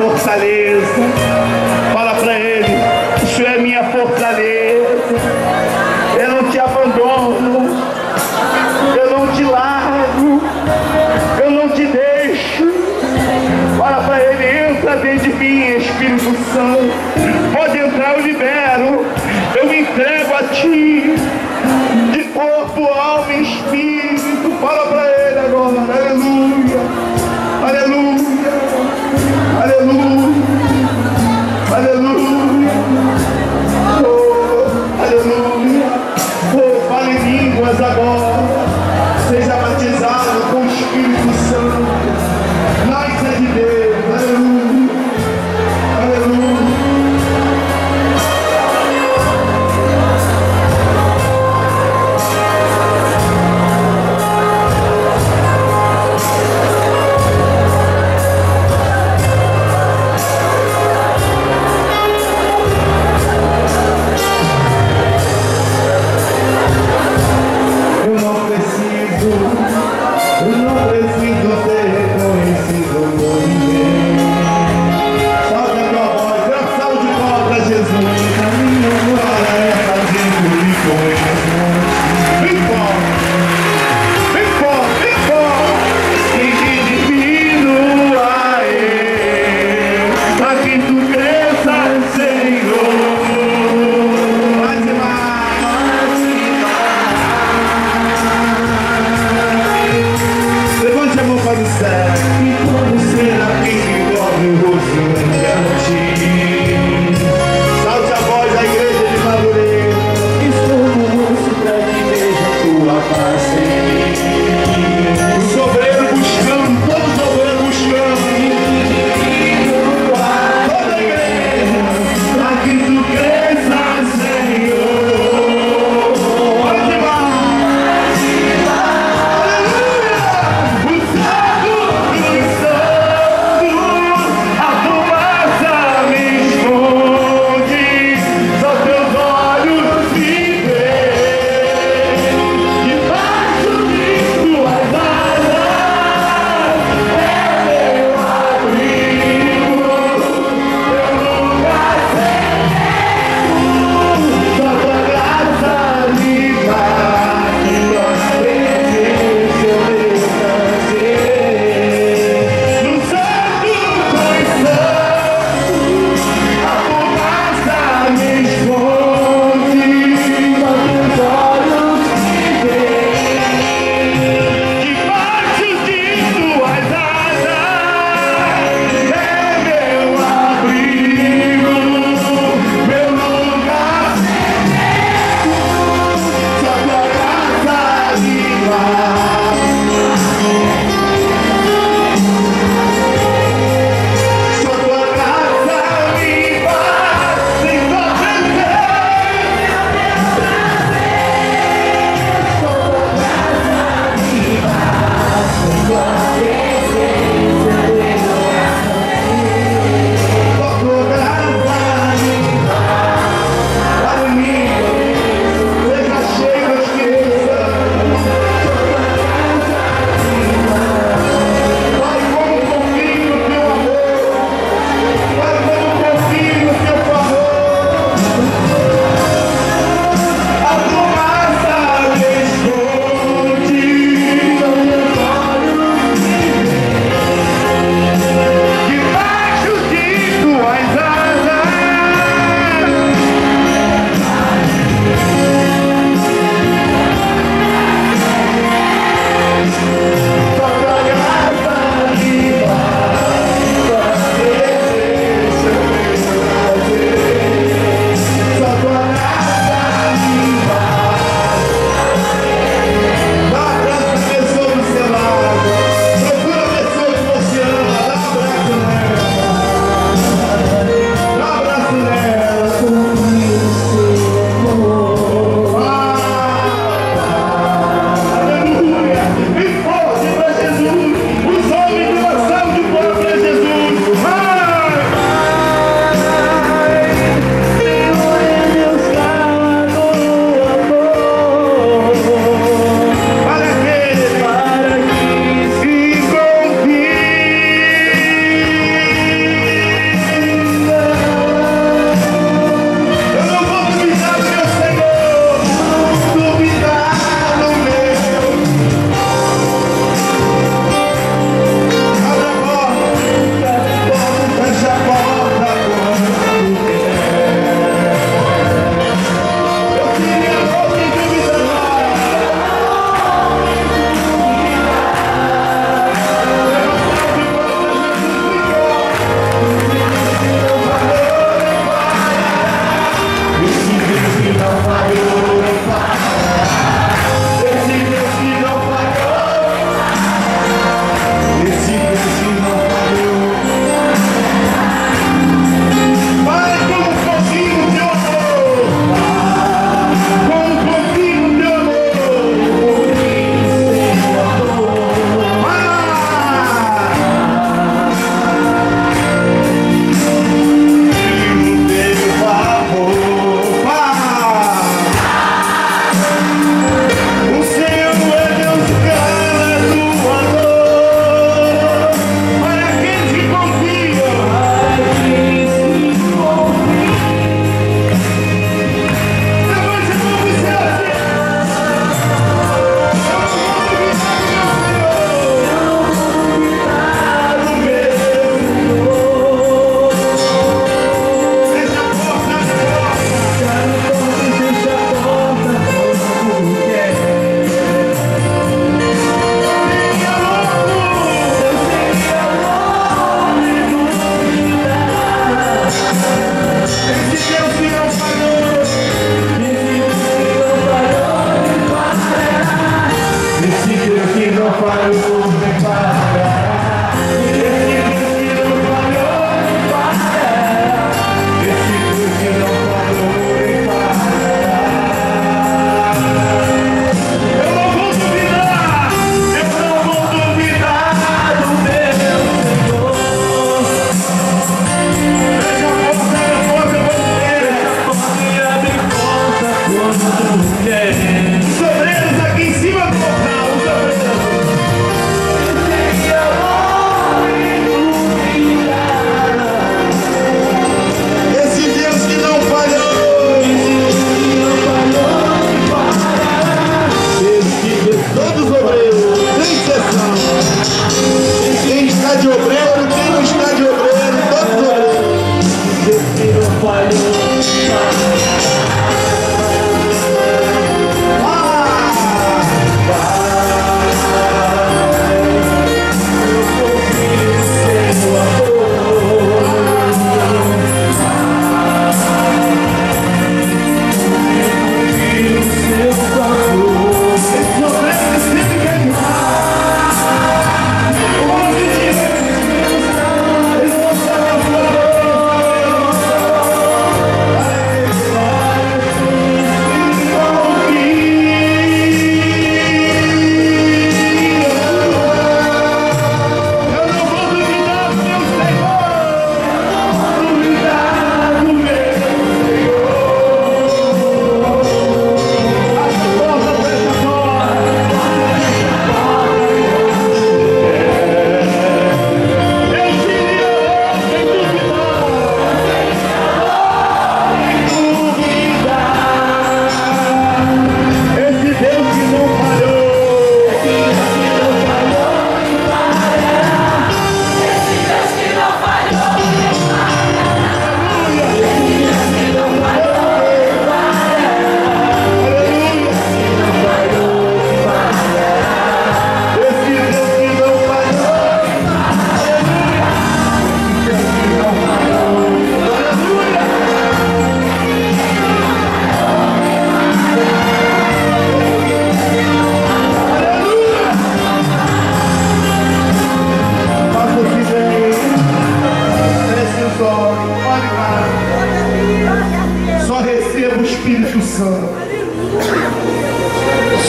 fortaleza. Fala para Ele: o Senhor é minha fortaleza. Eu não te abandono, eu não te largo, eu não te deixo. Fala para Ele: entra dentro de mim, Espírito Santo. Pode entrar, eu libero, eu me entrego a Ti, de corpo, alma e espírito. Fala para Ele agora: aleluia, aleluia, aleluia, aleluia, oh, aleluia. Oh, fale em línguas agora, seja batizado com o Espírito Santo, nasça de Deus, aleluia, aleluia.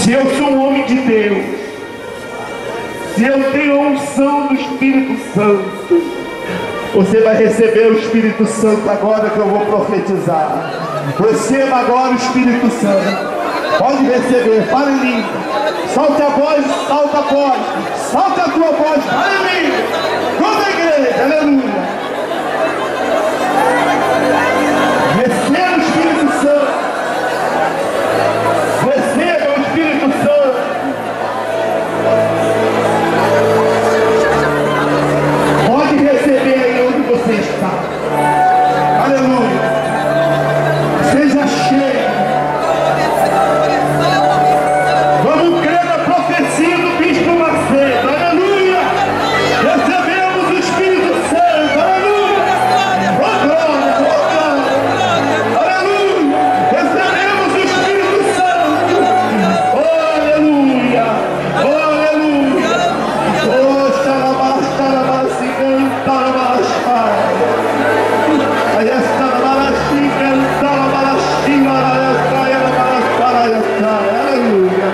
Se eu sou um homem de Deus, se eu tenho a unção do Espírito Santo, você vai receber o Espírito Santo agora que eu vou profetizar. Receba agora o Espírito Santo. Pode receber, fala em língua. Solta a voz, solta a voz. Solta a tua voz, fala em língua. Toda a igreja, aleluia. Receba o Espírito Santo. Receba o Espírito Santo. Pode receber aí onde você está. Aleluia. Seja cheio. Vamos crer na profecia do Bispo Macedo. Aleluia. Recebemos o Espírito Santo. Aleluia. Oh, glória, oh, glória. Aleluia. Recebemos o Espírito Santo. Oh, aleluia. Oh, aleluia. Oh, xarabás, xarabás, xarabás, aí está a balachica, a balachica, aleluia.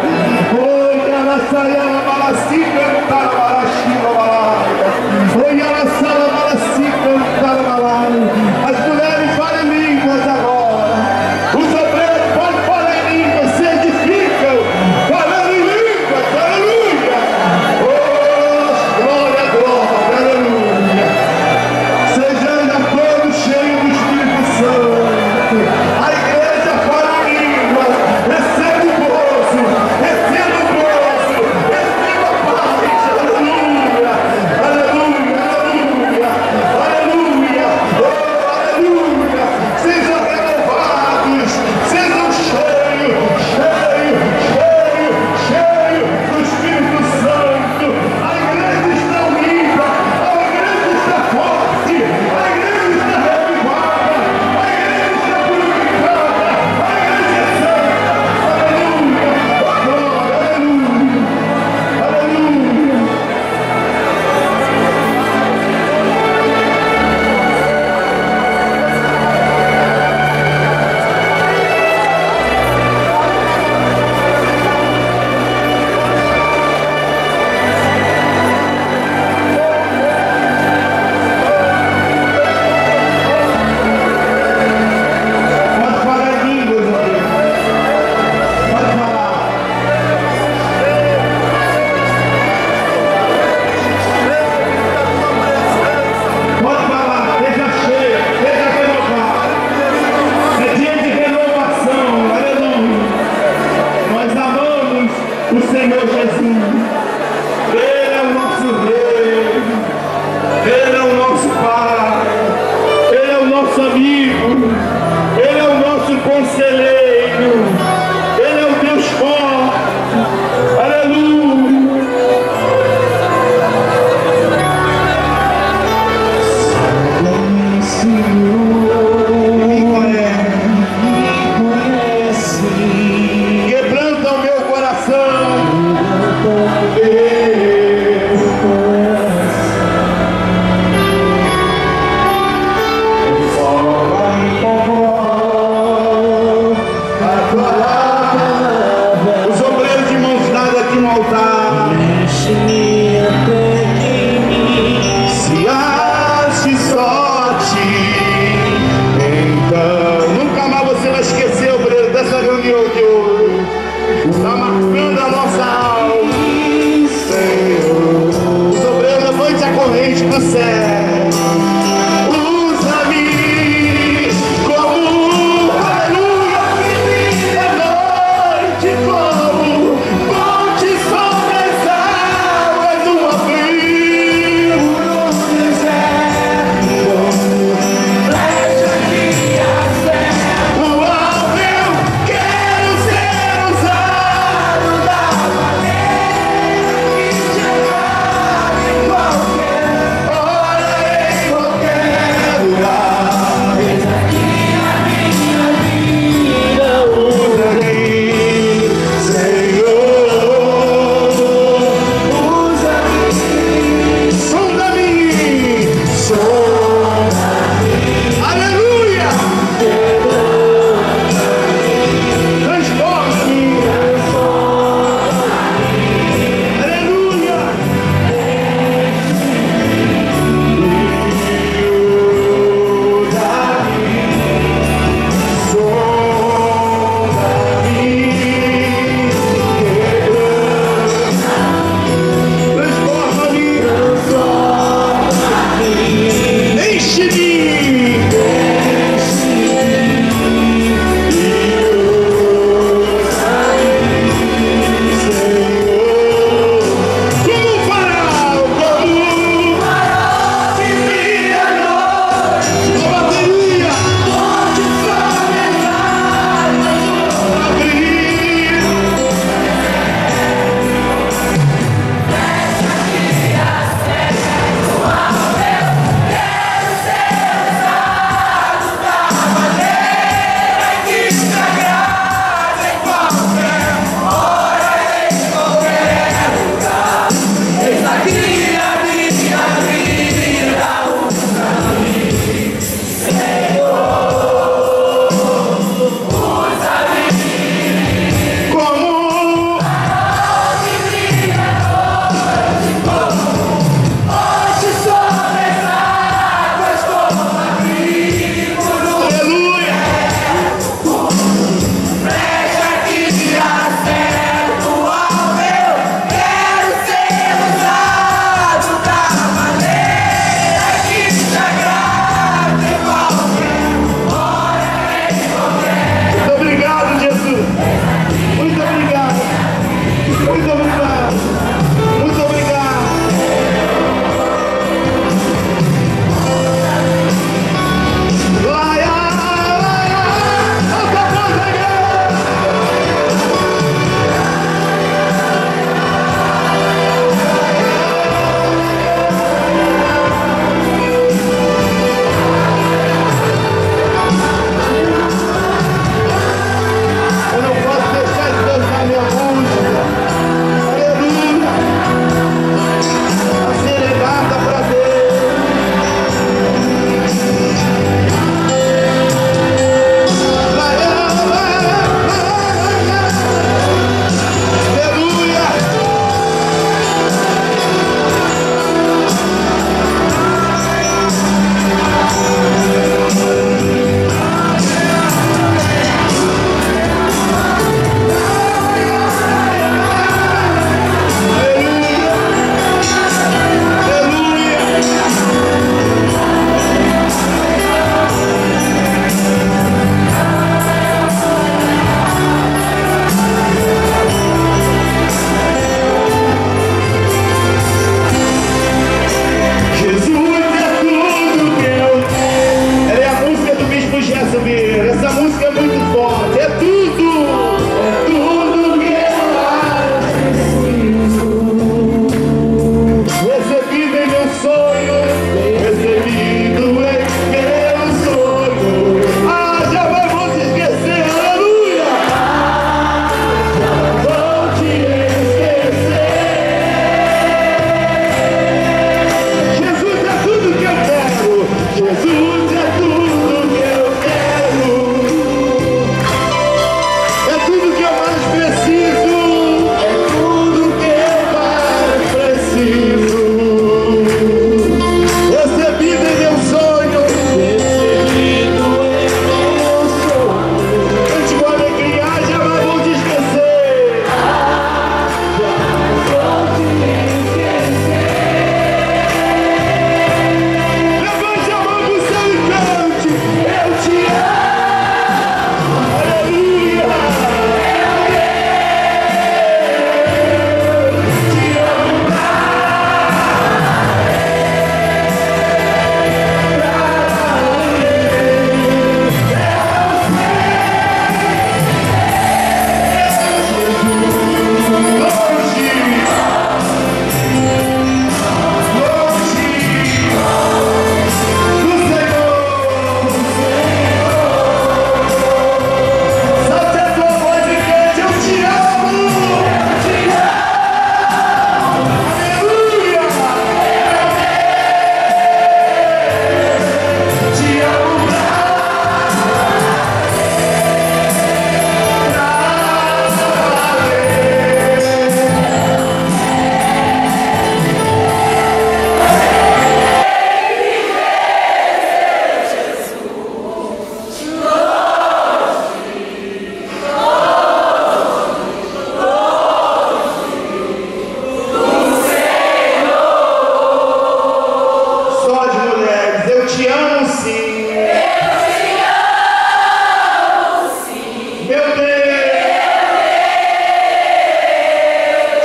Oh, ela sai a balachica, a balachica, oh, ela sai a balachica, a balachica. As mulheres falam em línguas agora. Os obreiros podem falar em línguas, se edificam, falando em línguas, aleluia. Oh, glória, glória, aleluia. Sejamos a todos cheios do Espírito Santo. A igreja fala em línguas. Receba o gozo, receba o gozo, receba a paz. Aleluia, aleluia, aleluia, aleluia. o Senhor Jesus. Ele é o nosso Rei, Ele é o nosso Pai, Ele é o nosso amigo, Ele é o nosso conselheiro, Ele é o Deus forte. Aleluia. Quebranta o meu coração.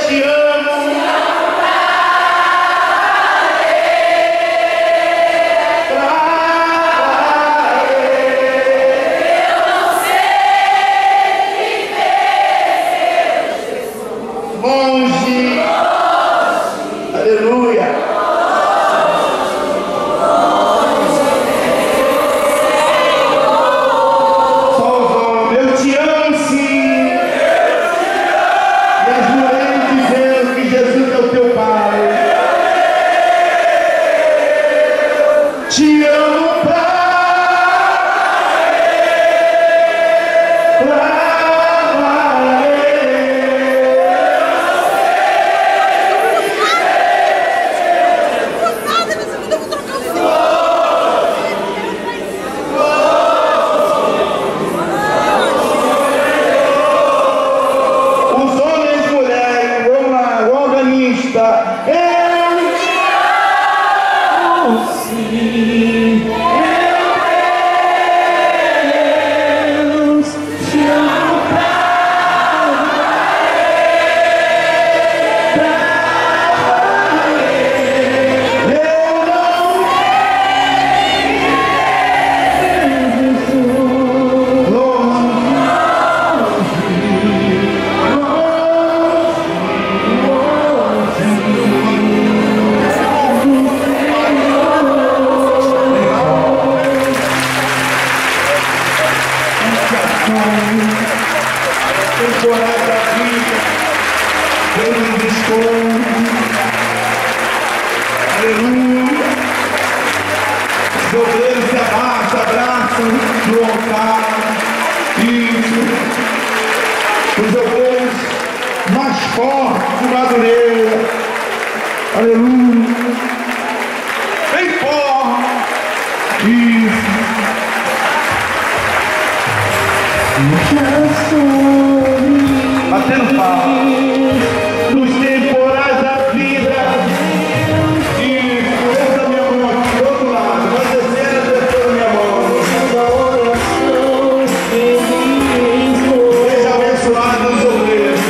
te amo. Longe, aleluia. Só os homens, eu te amo sim. E ajoelho dizendo que Jesus é o teu Pai. Te amo, Pai. Temporada da vida, Deus nos esconde, aleluia. Os obreiros se abraçam no altar, isso. Os obreiros mais fortes de Madureira, aleluia. Bem forte, isso. Batendo palmas nos temporais da vida. Isso, essa minha mão aqui do outro lado. Vai descendo, descendo minha mão. Seja abençoado nos obreiros.